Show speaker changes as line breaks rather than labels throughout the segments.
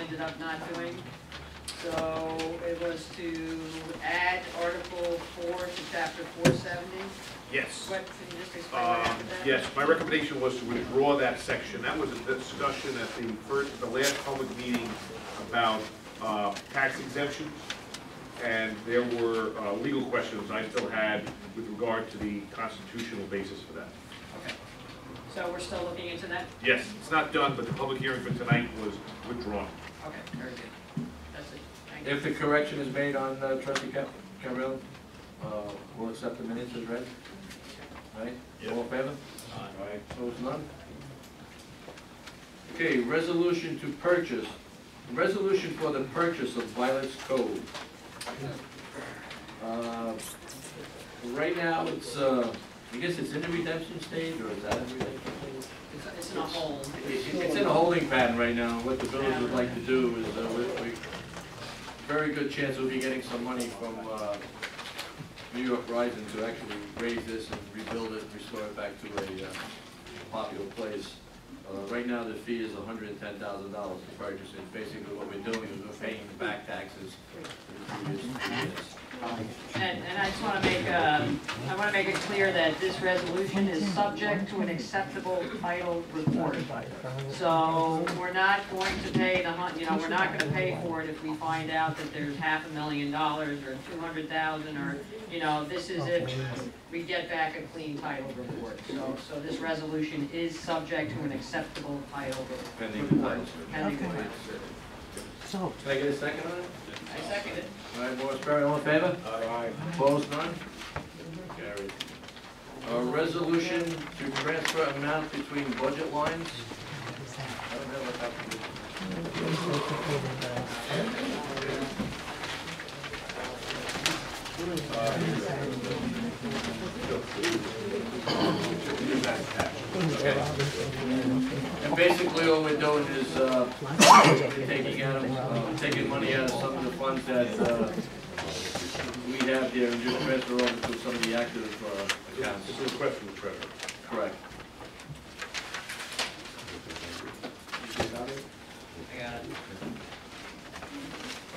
ended up not doing. So it was to add Article 4 to Chapter 470.
Yes.
What, can you just explain what happened there?
Yes, my recommendation was to withdraw that section. That was a discussion at the last public meeting about tax exemptions. And there were legal questions I still had with regard to the constitutional basis for that.
Okay. So we're still looking into that?
Yes, it's not done, but the public hearing for tonight was withdrawn.
Okay, very good. That's it. Thank you.
If the correction is made on trustee Camarelli, we'll accept the minutes as read. Right? All in favor? Aye. Opposed, none? Okay, resolution to purchase, resolution for the purchase of Violet's Cove. Right now, it's, I guess it's in the redemption stage, or is that in the redemption stage?
It's in a hold.
It's in a holding pattern right now. What the village would like to do is, very good chance we'll be getting some money from New York Rising to actually raise this and rebuild it, restore it back to a popular place. Right now, the fee is $110,000 to purchase it. Basically, what we're doing is we're paying back taxes for the previous years.
And I just want to make, I want to make it clear that this resolution is subject to an acceptable title report. So we're not going to pay we're not going to pay for it if we find out that there's $500,000 or $200,000 or, this is if we get back a clean title report. So this resolution is subject to an acceptable title report.
Pending the title.
Pending the title.
So,
Can I get a second on it?
I second it.
All right, Morris Perry, all in favor? Aye. Opposed, none? Carried. A resolution to transfer amount between budget lines. I don't know what happened. And basically all we're doing is taking money out of some of the funds that we have there and just transfer over to some of the active accounts.
This is a question of the treasurer.
Correct.
I got it.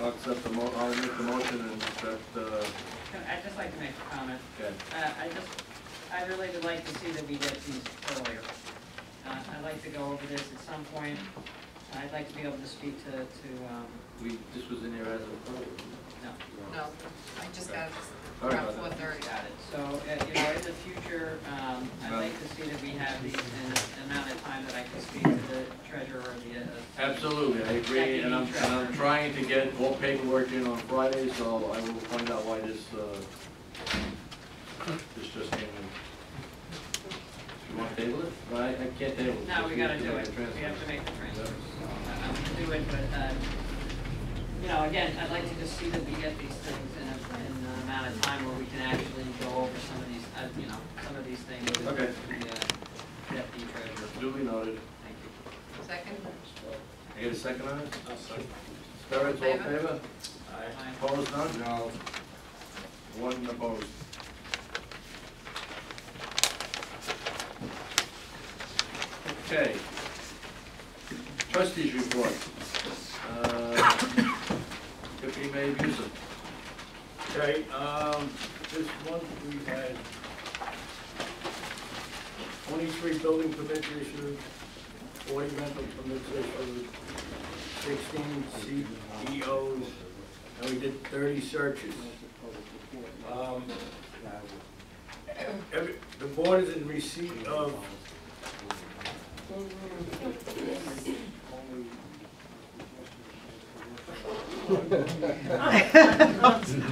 I'll accept I'll make the motion and accept,
I'd just like to make a comment.
okay.
I really would like to see that we get these earlier. I'd like to go over this at some point. I'd like to be able to speak to
This was in there as a,
no.
No, I just got it
Sorry
around
about that.
4:30.
Got it. So, in the future, I'd like to see that we have these in the amount of time that I can speak to the treasurer or the,
absolutely, I agree, and I'm trying to get all paperwork in on Friday, so I will find out why this just came in. You want to table it? No, I can't table it.
no, we gotta do it. We have to make the transfer. So, I'm gonna do it, but, again, I'd like to just see that we get these things in an amount of time where we can actually go over some of these, some of these things. with
Okay.
The deputy treasurer.
Duly noted.
Thank you.
Second?
I get a second on it? Spirits, all in favor?
Aye.
Opposed, none? No. One opposed. Okay. Trustees report. Deputy Mayor Busey.
Okay, this month we had 23 building permits issued, 40 rental permits issued, 16 CEOs, and we did 30 searches. The board is in receipt of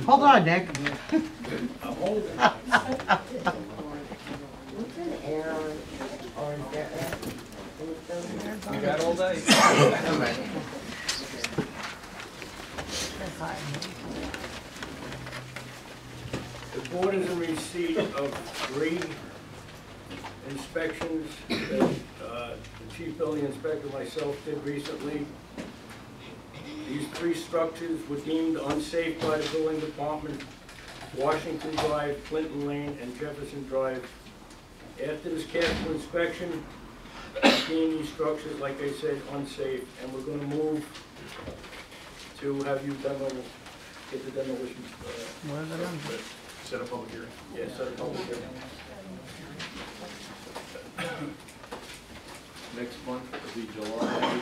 hold on, Nick.
You got all day? The board is in receipt of 3 inspections that the chief building inspector myself did recently. These 3 structures were deemed unsafe by the building department: Washington Drive, Clinton Lane, and Jefferson Drive. After this careful inspection, deem these structures, like I said, unsafe, and we're gonna move to have you get the demolition,
Set a public hearing.
yes, set a public hearing.
Next month will be July.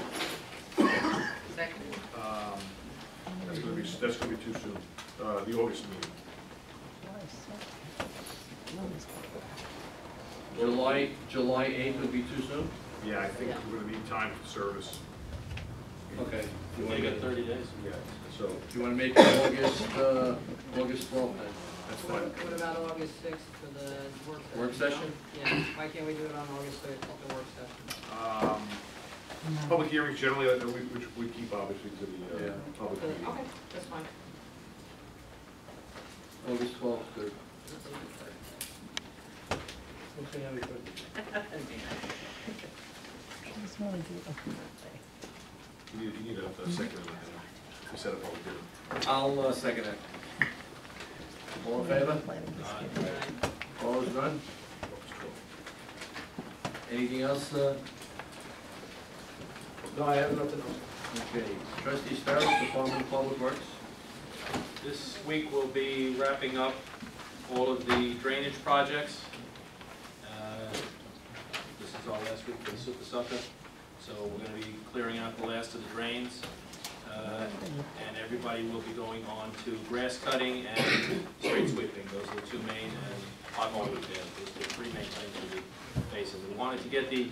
Second.
That's gonna be too soon, the August meeting.
July 8th would be too soon?
Yeah, I think we're gonna need time for service.
Okay.
You only got 30 days.
Yeah, so,
Do you want to make it August 12th then?
that's fine.
What about August sixth for the work session?
Work session?
Yeah, why can't we do it on August sixth, the work session?
Public hearings generally, which we keep obviously to the,
Yeah.
public meeting.
Okay, that's fine.
August 12th, good.
You need a second on that, to set a public hearing.
I'll second it. All in favor? Opposed, none? Anything else?
No, I have nothing else.
Okay. Trustee Starrett, Department of Public Works.
This week we'll be wrapping up all of the drainage projects. This is our last week for the Super Sucker, so we're going to be clearing out the last of the drains. And everybody will be going on to grass cutting and street sweeping. Those are the two main, and pothole repair. Those are the three main things we'll be facing. We wanted to get the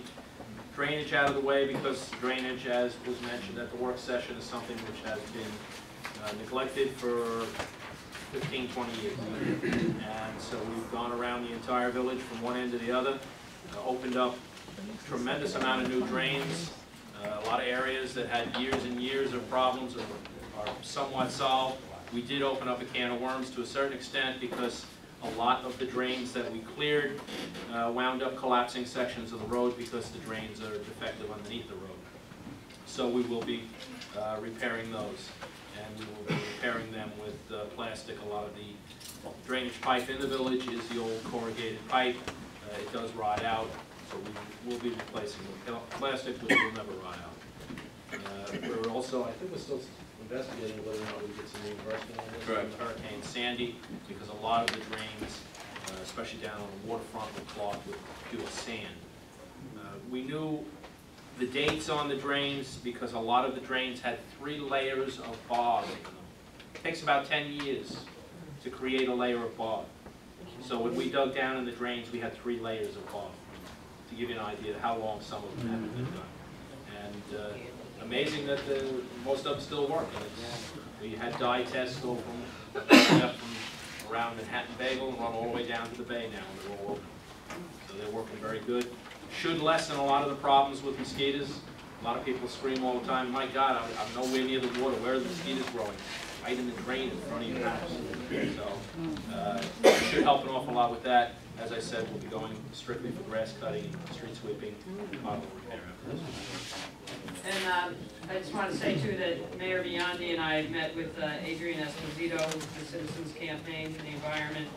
drainage out of the way because drainage, as was mentioned at the work session, is something which has been neglected for 15, 20 years. And so we've gone around the entire village from one end to the other, opened up a tremendous amount of new drains. A lot of areas that had years and years of problems are somewhat solved. We did open up a can of worms to a certain extent because a lot of the drains that we cleared wound up collapsing sections of the road because the drains are defective underneath the road. So we will be repairing those, and we will be repairing them with plastic. A lot of the drainage pipe in the village is the old corrugated pipe. It does rot out. So we will be replacing the plastic, which will never rot out. We're also, I think we're still investigating whether or not we get some reimbursement on this
Correct.
from Hurricane Sandy, because a lot of the drains, especially down on the waterfront, were clogged with pure sand. We knew the dates on the drains because a lot of the drains had 3 layers of bog in them. It takes about 10 years to create a layer of bog. So when we dug down in the drains, we had 3 layers of bog, to give you an idea of how long some of them haven't been done. And amazing that most of them still work. And we had dye tests go from around Manhattan Bagel and run all the way down to the bay now, and they're all open. So they're working very good. Should lessen a lot of the problems with mosquitoes. A lot of people scream all the time, my God, I'm nowhere near the water. Where are the mosquitoes growing? Right in the drain in front of your house. So it should help an awful lot with that. As I said, we'll be going strictly for grass cutting, street sweeping, and pothole repair after this.
And I just want to say too that Mayor Biondi and I met with Adrian Esposito, the Citizens Campaign for the Environment.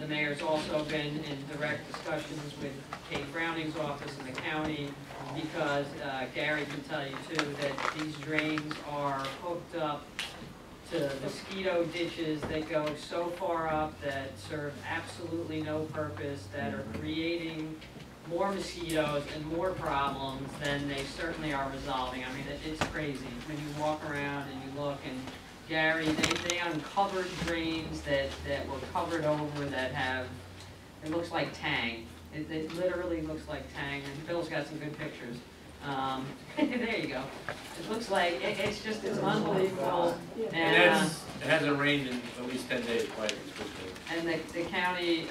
The mayor's also been in direct discussions with Kate Browning's office in the county, because Gary can tell you too that these drains are hooked up to mosquito ditches that go so far up that serve absolutely no purpose, that are creating more mosquitoes and more problems than they certainly are resolving. I mean, it's crazy when you walk around and you look. And Gary, they uncovered drains that were covered over that have, it looks like Tang. It literally looks like Tang, and Bill's got some good pictures. There you go. It looks like, it's unbelievable. And
It hasn't rained in at least 10 days, quite.
and the county,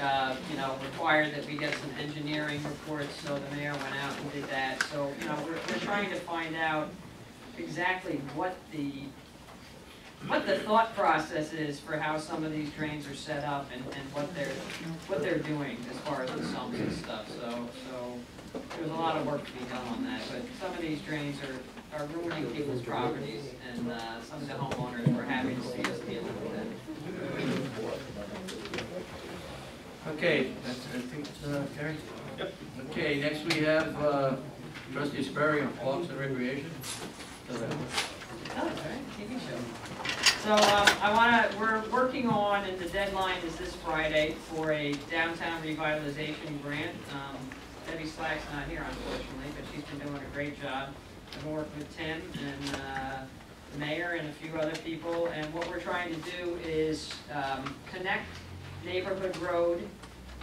required that we get some engineering reports, so the mayor went out and did that. So, we're trying to find out exactly what the thought process is for how some of these drains are set up and what they're doing as far as the sumps and stuff. So there's a lot of work to be done on that, but some of these drains are ruining people's properties, and some of the homeowners were happy to see us dealing with that.
Okay, I think, Gary? Okay, next we have trustee Sperry on Parks and Recreation.
TV show. So, we're working on, and the deadline is this Friday, for a downtown revitalization grant. Debbie Slack's not here unfortunately, but she's been doing a great job. I've been working with Tim and the mayor and a few other people, and what we're trying to do is connect Neighborhood Road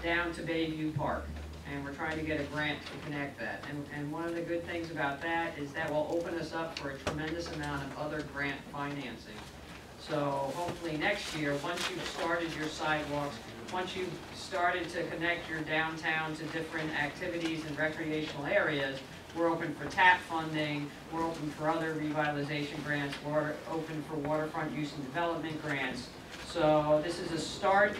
down to Bayview Park. And we're trying to get a grant to connect that. And one of the good things about that is that will open us up for a tremendous amount of other grant financing. So hopefully next year, once you've started your sidewalks, once you've started to connect your downtown to different activities and recreational areas, we're open for TAP funding, we're open for other revitalization grants, we're open for waterfront use and development grants. So this is a start.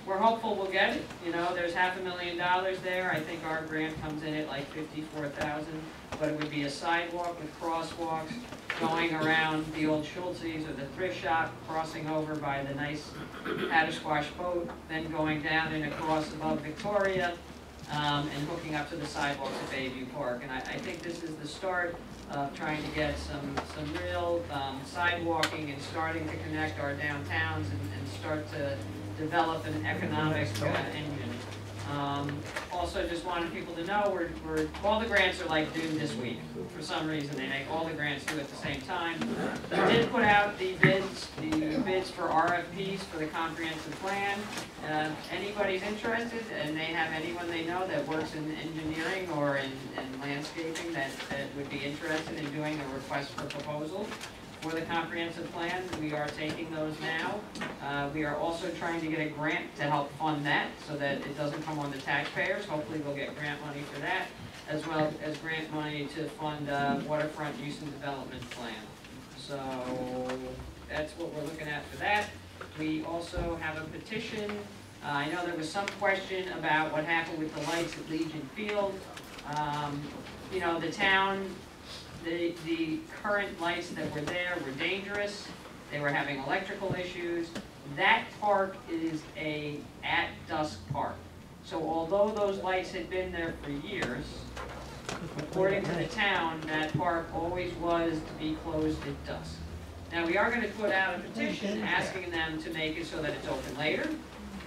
We're hopeful we'll get it. You know, there's $500,000 there. I think our grant comes in at like $54,000, but it would be a sidewalk with crosswalks going around the old Schultz's or the thrift shop, crossing over by the nice Paddisquash boat, then going down and across above Victoria, and hooking up to the sidewalks at Bayview Park. And I think this is the start of trying to get some real sidewalking and starting to connect our downtowns and start to develop an economic engine. Also, just wanted people to know we're all the grants are like due this week. For some reason, they make all the grants due at the same time. We did put out the bids for RFPs for the comprehensive plan. Anybody's interested, and they have anyone they know that works in engineering or in landscaping that would be interested in doing a request for proposal for the comprehensive plan, we are taking those now. We are also trying to get a grant to help fund that so that it doesn't come on the taxpayers. Hopefully we'll get grant money for that, as well as grant money to fund waterfront use and development plan. So that's what we're looking at for that. We also have a petition. I know there was some question about what happened with the lights at Legion Field. You know, the town, the current lights that were there were dangerous. They were having electrical issues. That park is a at-dusk park. So although those lights had been there for years, according to the town, that park always was to be closed at dusk. Now, we are going to put out a petition asking them to make it so that it's open later,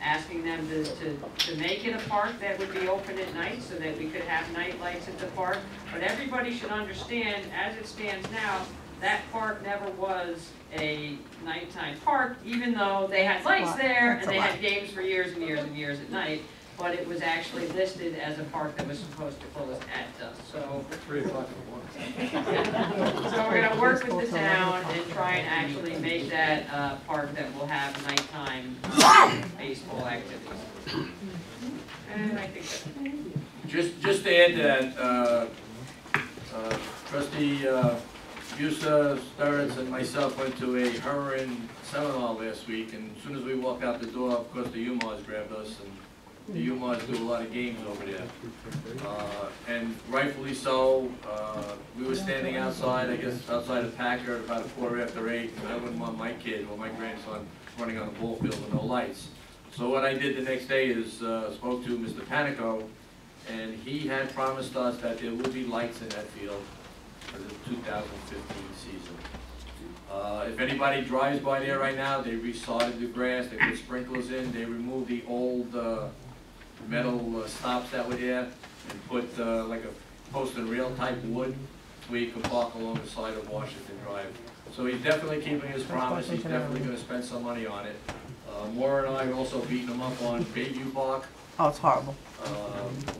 asking them to make it a park that would be open at night so that we could have night lights at the park. But everybody should understand, as it stands now, that park never was a nighttime park, even though they had lights there and they had games for years and years and years at night. But it was actually listed as a park that was supposed to close at dusk. So,
3 o'clock in the morning.
so we're going to work with the town and try and actually make that a park that will have nighttime baseball activities. And I think that's
Just to add to that, trustee Busa, Starretts, and myself went to a Heron seminar last week, and as soon as we walked out the door, of course, the UMARs grabbed us, and the UMARs do a lot of games over there. And rightfully so, we were standing outside, I guess, outside of Packard, about 8:15, and I wouldn't want my kid or my grandson running on the ball field with no lights. So what I did the next day is spoke to Mr. Panico, and he had promised us that there would be lights in that field for the 2015 season. If anybody drives by there right now, they resodded the grass, they put sprinklers in, they removed the old metal stops that were there and put like a post and rail type wood where you can park along the side of Washington Drive. So he's definitely keeping his promise, he's definitely going to spend some money on it. Maura and I are also beating him up on Bayview Park.
Oh, it's horrible.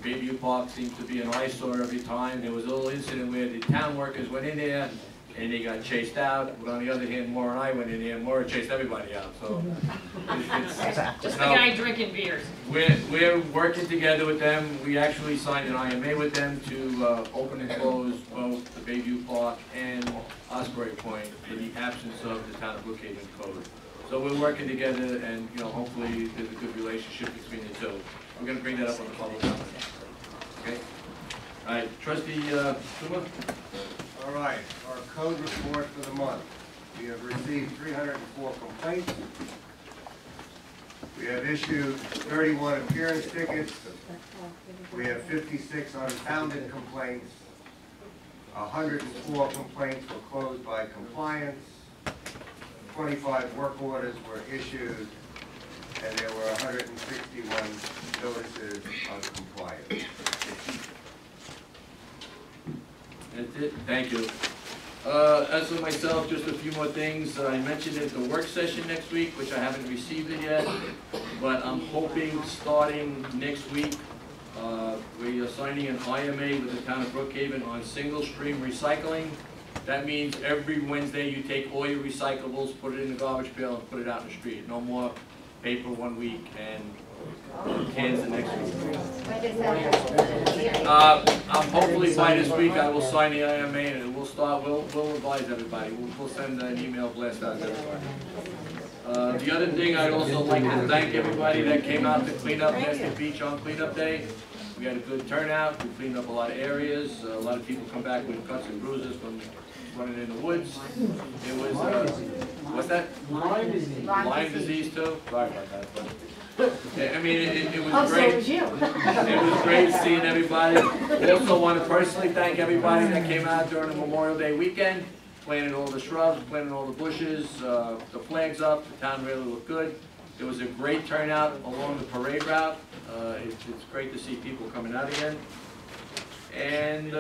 Bayview Park seems to be an eyesore every time. There was a little incident where the town workers went in there and they got chased out, but on the other hand, Maura and I went in there and Maura chased everybody out, so.
just the guy drinking beers.
We're working together with them. We actually signed an IMA with them to open and close both the Bayview Park and Osprey Point in the absence of the town of Brookhaven code. So we're working together and, you know, hopefully there's a good relationship between the two. We're gonna bring that up on the public comment. Okay? All right, trustee Suma?
All right, our code report for the month. We have received 304 complaints. We have issued 31 appearance tickets. We have 56 unfounded complaints. 104 complaints were closed by compliance. 25 work orders were issued, and there were 161 notices of compliance.
That's it, thank you. As for myself, just a few more things. I mentioned it, the work session next week, which I haven't received it yet, but I'm hoping starting next week, we are signing an IMA with the town of Brookhaven on single stream recycling. That means every Wednesday you take all your recyclables, put it in the garbage pail, and put it out in the street. No more paper one week and cans the next week. I'm hopefully by this week I will sign the IMA and it will start. We'll advise everybody. We'll send an email blast out to everybody. The other thing, I'd also like to thank everybody that came out to clean up Mastic Beach on cleanup day. We had a good turnout. We cleaned up a lot of areas. A lot of people come back with cuts and bruises from running in the woods. It was, what's that? Lyme disease too? Sorry about that. But, yeah, I mean, it was great. It was great seeing everybody. I also want to personally thank everybody that came out during the Memorial Day weekend, planted all the shrubs, planted all the bushes, the flags up. The town really looked good. It was a great turnout along the parade route. It's great to see people coming out again. And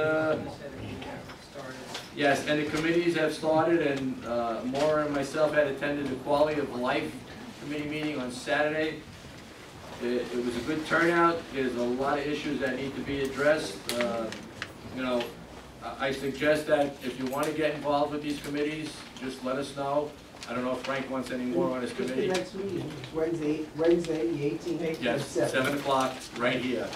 yes, and the committees have started, and Maura and myself had attended the Quality of Life Committee meeting on Saturday. It was a good turnout. There's a lot of issues that need to be addressed. You know, I suggest that if you want to get involved with these committees, just let us know. I don't know if Frank wants any more on his committee.
The next meeting, Wednesday the 18th.
Yes, 7 o'clock, right here.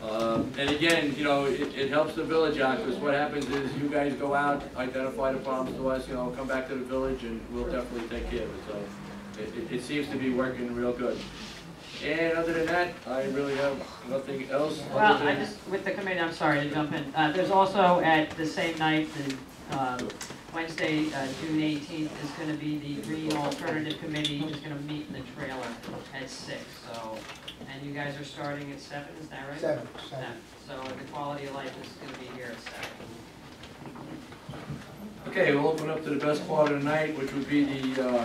And again, you know, it helps the village out, because what happens is you guys go out, identify the problems to us, you know, come back to the village, and we'll definitely take care of it. So it seems to be working real good. And other than that, I really have nothing else.
Well, I just, with the committee, I'm sorry to jump in. There's also at the same night, the Wednesday, June 18th, is going to be the Green Alternative Committee is going to meet in the trailer at 6. So, and you guys are starting at 7, is that right?
7.
So the Quality of Life is going to be here at 7.
Okay, we'll open up to the best part of the night, which would be the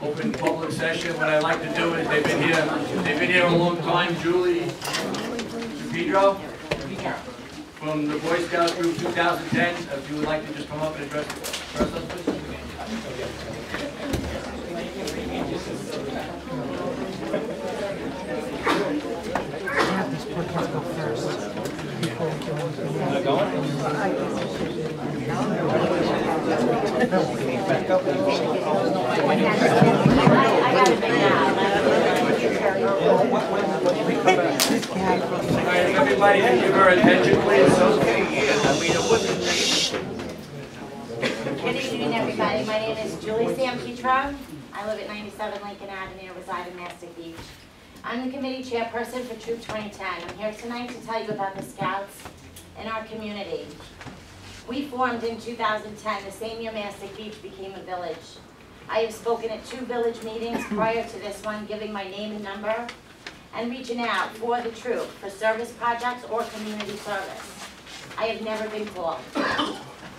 open public session. What I like to do is they've been here a long time. Julie Pedro from the Boy Scouts Group 2010. If you would like to just come up and address us, please. Everybody can give her attention, please.
Good evening, everybody. My name is Julie Sampietro. I live at 97 Lincoln Avenue, reside in Mastic Beach. I'm the committee chairperson for Troop 2010. I'm here tonight to tell you about the Scouts in our community. We formed in 2010, the same year Mastic Beach became a village. I have spoken at 2 village meetings prior to this one, giving my name and number, and reaching out for the troop for service projects or community service. I have never been called.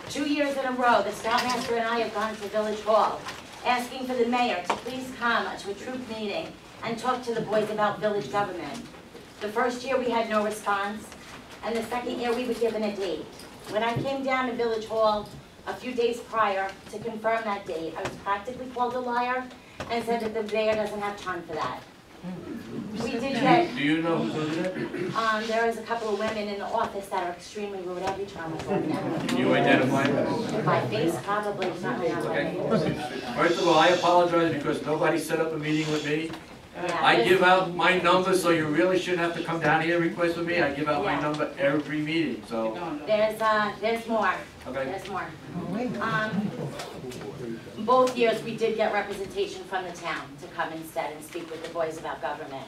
2 years in a row, the Scoutmaster and I have gone to Village Hall, asking for the mayor to please come to a troop meeting and talk to the boys about village government. The first year we had no response, and the second year we were given a date. When I came down to Village Hall a few days prior to confirm that date, I was practically called a liar and said that the mayor doesn't have time for that. We did get,
Do you know who's in it?
there is a couple of women in the office that are extremely rude every time I walk down.
Can you identify them?
My face probably, not my name.
First of all, I apologize because nobody set up a meeting with me.
Yeah,
I
this-
give out my number, so you really shouldn't have to come down here and request with me. I give out my
Yeah.
number every meeting, so,
There's more.
okay.
There's more. Both years, we did get representation from the town to come instead and speak with the boys about government.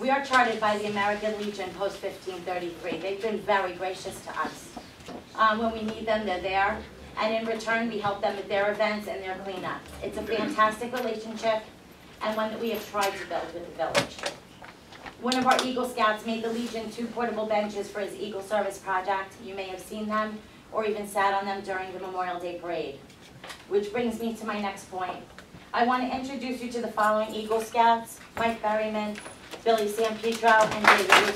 We are chartered by the American Legion Post 1533. They've been very gracious to us. When we need them, they're there. And in return, we help them with their events and their cleanup. It's a fantastic relationship. and one that we have tried to build with the village. One of our Eagle Scouts made the Legion 2 portable benches for his Eagle Service project. You may have seen them or even sat on them during the Memorial Day Parade. Which brings me to my next point. I want to introduce you to the following Eagle Scouts: Mike Berryman, Billy Sampietro, and David Russo.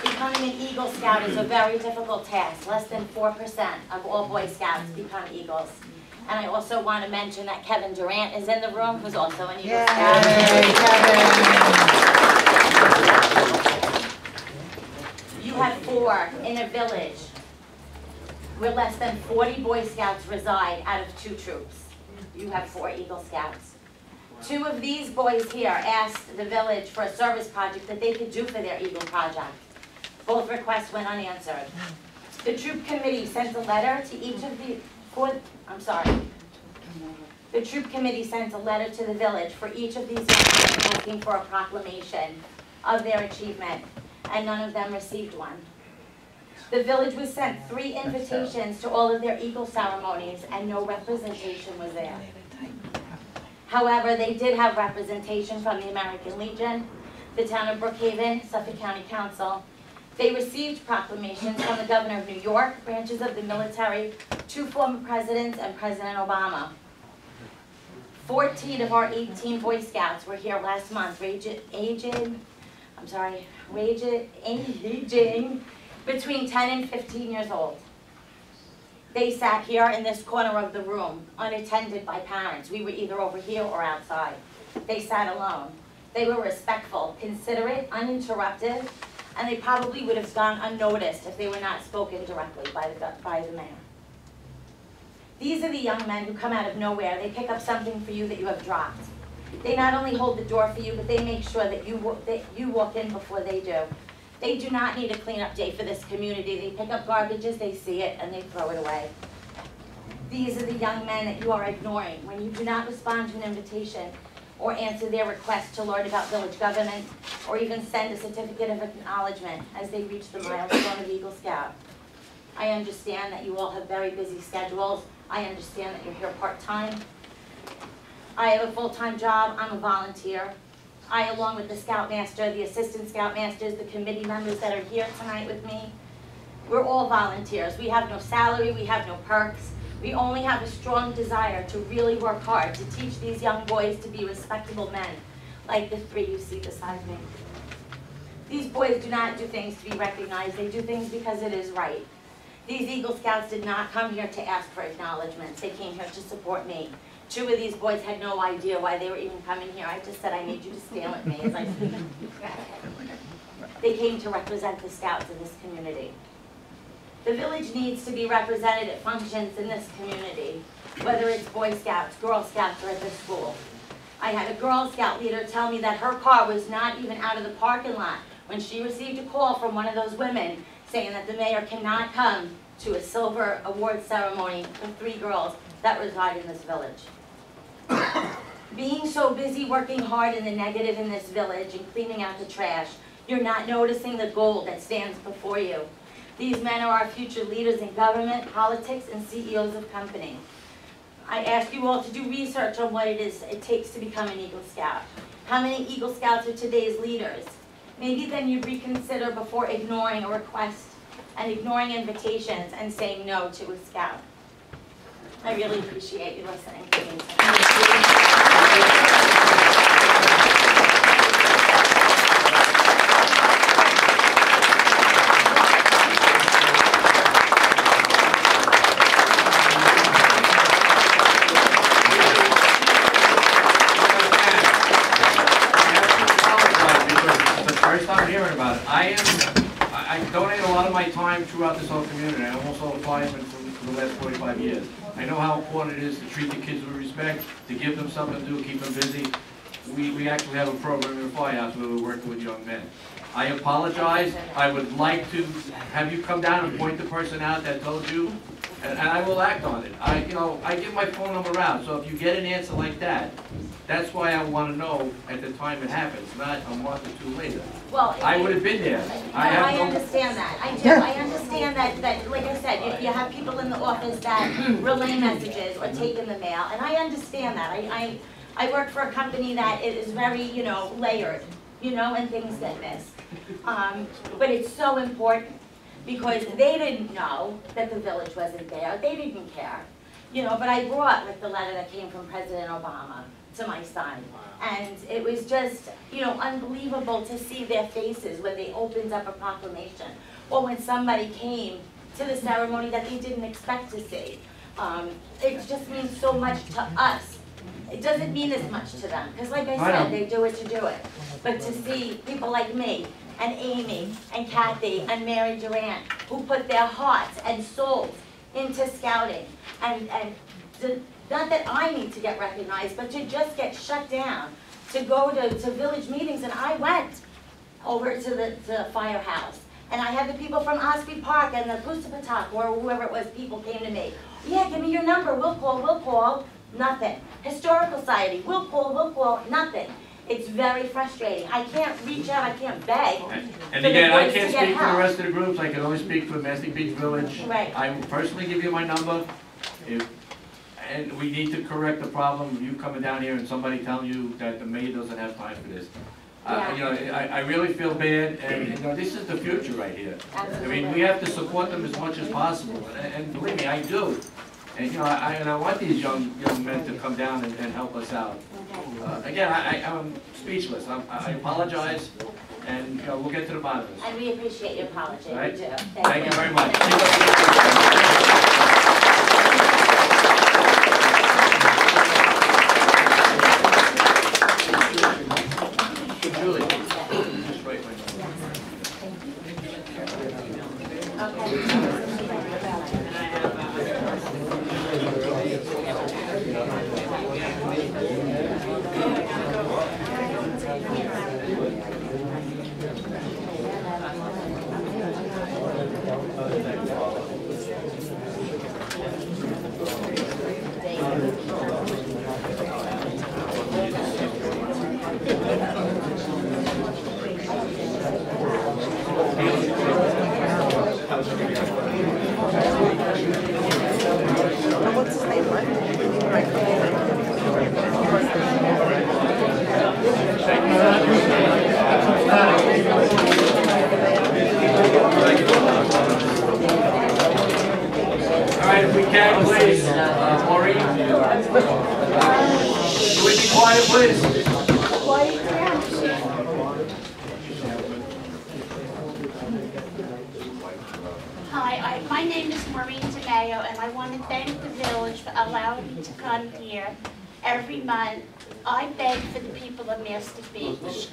Becoming an Eagle Scout is a very difficult task. Less than 4% of all Boy Scouts become Eagles. And I also want to mention that Kevin Durant is in the room, who's also an Eagle Scout. You have 4 in a village where less than 40 Boy Scouts reside out of 2 troops. You have 4 Eagle Scouts. 2 of these boys here asked the village for a service project that they could do for their Eagle project. Both requests went unanswered. The troop committee sent a letter to each of the The troop committee sent a letter to the village for each of these young men asking for a proclamation of their achievement, and none of them received one. The village was sent 3 invitations to all of their Eagle ceremonies, and no representation was there. However, they did have representation from the American Legion, the town of Brookhaven, Suffolk County Council. They received proclamations from the Governor of New York, branches of the military, 2 former presidents, and President Obama. 14 of our 18 Boy Scouts were here last month, aging between 10 and 15 years old. They sat here in this corner of the room, unattended by parents. We were either over here or outside. They sat alone. They were respectful, considerate, uninterrupted, and they probably would have gone unnoticed if they were not spoken directly by the mayor. These are the young men who come out of nowhere. They pick up something for you that you have dropped. They not only hold the door for you, but they make sure that you walk in before they do. They do not need a cleanup day for this community. They pick up garbage as they see it and they throw it away. These are the young men that you are ignoring when you do not respond to an invitation or answer their request to learn about village government, or even send a certificate of acknowledgement as they reach the milestone of Eagle Scout. I understand that you all have very busy schedules. I understand that you're here part-time. I have a full-time job. I'm a volunteer. I, along with the Scoutmaster, the Assistant Scoutmasters, the committee members that are here tonight with me, we're all volunteers. We have no salary, we have no perks. We only have a strong desire to really work hard to teach these young boys to be respectable men, like the 3 you see beside me. These boys do not do things to be recognized. They do things because it is right. These Eagle Scouts did not come here to ask for acknowledgments. They came here to support me. 2 of these boys had no idea why they were even coming here. I just said, I need you to stand with me as I speak. They came to represent the Scouts in this community. The village needs to be represented at functions in this community, whether it's Boy Scouts, Girl Scouts, or at the school. I had a Girl Scout leader tell me that her car was not even out of the parking lot when she received a call from one of those women saying that the mayor cannot come to a silver award ceremony for 3 girls that reside in this village. Being so busy working hard in the negative in this village and cleaning out the trash, you're not noticing the gold that stands before you. These men are our future leaders in government, politics, and CEOs of company. I ask you all to do research on what it takes to become an Eagle Scout. How many Eagle Scouts are today's leaders? Maybe then you'd reconsider before ignoring a request and ignoring invitations and saying no to a Scout. I really appreciate you listening to me.
I donate a lot of my time throughout this whole community. I'm also a fireman for the last 45 years. I know how important it is to treat the kids with respect, to give them something to do, keep them busy. We actually have a program in the firehouse where we're working with young men. I apologize. I would like to have you come down and point the person out that told you, and I will act on it. I give my phone number out, so if you get an answer like that, That's why I wanna know at the time it happens, not a month or two later.
Well,
I would have been there.
No, I understand that. I do. I understand that, like I said, you have people in the office that relay messages or take in the mail, and I understand that. I work for a company that it is very, layered, and things get missed. But it's so important, because they didn't know that the village wasn't there. They didn't care. But I brought, like, the letter that came from President Obama to my son. And it was just, unbelievable to see their faces when they opened up a proclamation, or when somebody came to the ceremony that they didn't expect to see. It just means so much to us. It doesn't mean as much to them, because like I said, they do it to do it. But to see people like me, and Amy, and Kathy, and Mary Durant, who put their hearts and souls into scouting, and not that I need to get recognized, but to just get shut down, to go to village meetings, and I went over to the firehouse. And I had the people from Ospey Park and the Pusapatak, or whoever it was, people came to me. Yeah, give me your number, we'll call. Nothing. Historical Society, we'll call, nothing. It's very frustrating. I can't reach out, I can't beg.
And again, I can't speak for the rest of the groups, I can only speak for Mastic Beach Village.
Right.
I will personally give you my number. And we need to correct the problem, you coming down here and somebody telling you that the mayor doesn't have time for this. I really feel bad, and this is the future right here. I mean, we have to support them as much as possible, and believe me, I do. And I want these young men to come down and help us out. Again, I'm speechless. I apologize, and we'll get to the bottom of this.
And we appreciate your apology.
Right?
We do.
Thank you very much. Julie, just wait my Alright, if we can, please, Maureen. Can we be quiet, please?
Hi, my name is Maureen DeMayo, and I want to thank the village for allowing me to come here every month. I beg for the people of Mastic Beach.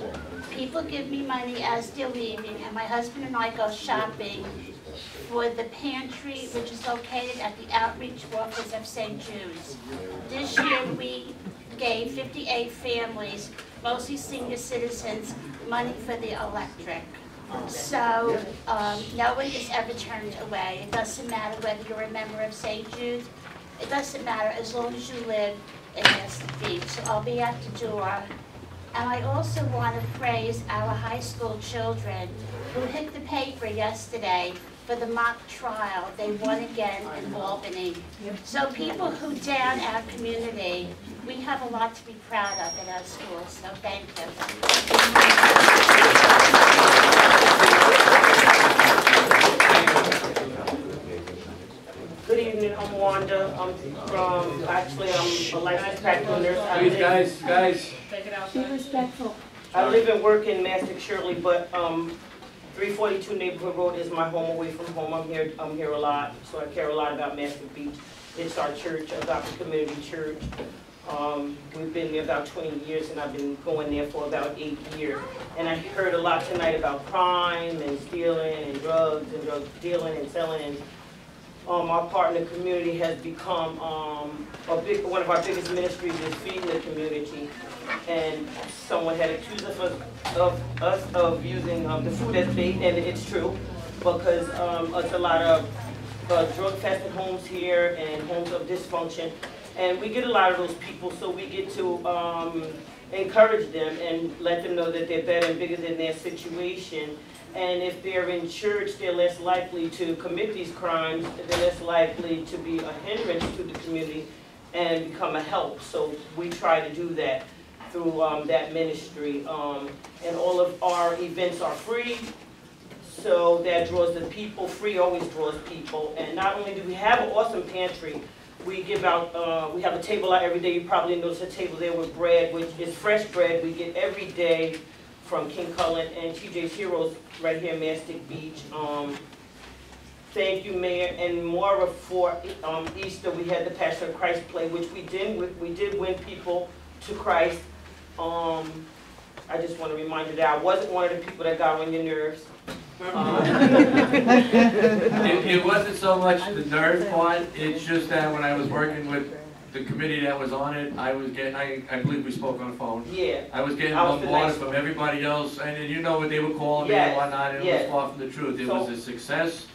People give me money as they're leaving, and my husband and I go shopping for the pantry, which is located at the outreach office of St. Jude's. This year we gave 58 families, mostly senior citizens, money for the electric. So no one is ever turned away. It doesn't matter whether you're a member of St. Jude's. It doesn't matter as long as you live in Mastic Beach. So I'll be at the door. And I also want to praise our high school children who hit the paper yesterday for the mock trial. They won again in Albany. So people who down our community, we have a lot to be proud of in our schools. So thank you.
Good evening, I'm Wanda. I'm a licensed practical nurse.
Please, guys.
Take it out.
Be respectful.
I live and work in Mastic Shirley, but 342 Neighborhood Road is my home away from home. I'm here a lot, so I care a lot about Mastic Beach. It's our church, Agape Community Church. We've been there about 20 years, and I've been going there for about 8 years. And I heard a lot tonight about crime and stealing and drug dealing and selling. And our partner community has become one of our biggest ministries is feeding the community. And someone had accused us of using the food as bait, and it's true, because it's a lot of drug-infested homes here and homes of dysfunction. And we get a lot of those people, so we get to encourage them and let them know that they're better and bigger than their situation. And if they're in church, they're less likely to commit these crimes, they're less likely to be a hindrance to the community and become a help. So we try to do that through that ministry. And all of our events are free, so that draws the people. Free always draws people. And not only do we have an awesome pantry, we give out, we have a table out every day. You probably notice a table there with bread, which is fresh bread we get every day from King Cullen and TJ's Heroes right here in Mastic Beach. Thank you, Mayor and Maura, for Easter. We had the Passion of Christ play, which we did win people to Christ. I just want to remind you that I wasn't one of the people that got on your nerves.
It wasn't so much the nerve part, it's just that when I was working with the committee that was on it, I was getting, I believe we spoke on the phone.
Yeah.
I was getting
I was the
bombarded
next
from
one.
everybody else, and you know what they were calling me
Yes,
and whatnot, and it
yes.
was far from the truth. It was a success.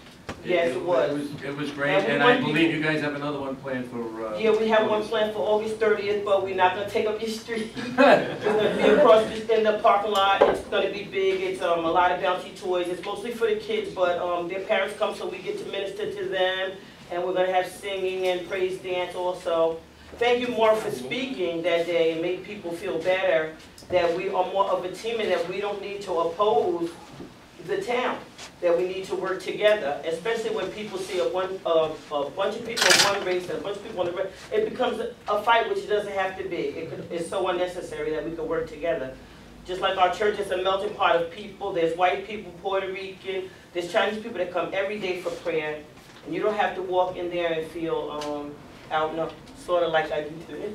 Yes, it was.
It was great,
And we
and I
want
believe
people-
you guys have another one planned for,
Yeah, we have one planned for August 30th, but we're not gonna take up your street. We're gonna be across in the parking lot. It's gonna be big. It's a lot of bouncy toys. It's mostly for the kids, but their parents come, so we get to minister to them. And we're gonna have singing and praise dance also. Thank you, Maura, for speaking that day and made people feel better that we are more of a team and that we don't need to oppose the town, that we need to work together, especially when people see a bunch of people in one race and a bunch of people in the race. It becomes a fight, which it doesn't have to be. It's so unnecessary that we can work together. Just like our church is a melting pot of people. There's white people, Puerto Rican, there's Chinese people that come every day for prayer. And you don't have to walk in there and feel out, no, sort of like I do today.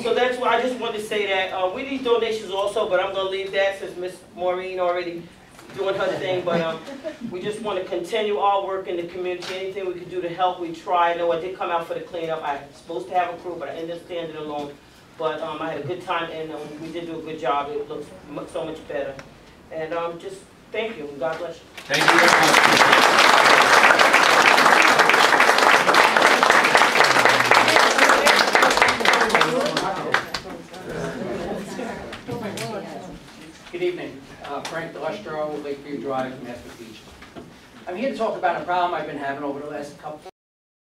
So that's why I just wanted to say that we need donations also, but I'm gonna leave that since Miss Maureen already doing her thing. But we just want to continue our work in the community. Anything we can do to help, we try. I know I did come out for the cleanup. I was supposed to have a crew, but I ended up standing alone. But I had a good time, and we did do a good job. It looks so much better. And just thank you, and God bless you.
Thank you very much.
Good evening, Frank Delestro, Lakeview Drive, Mastic Beach. I'm here to talk about a problem I've been having over the last couple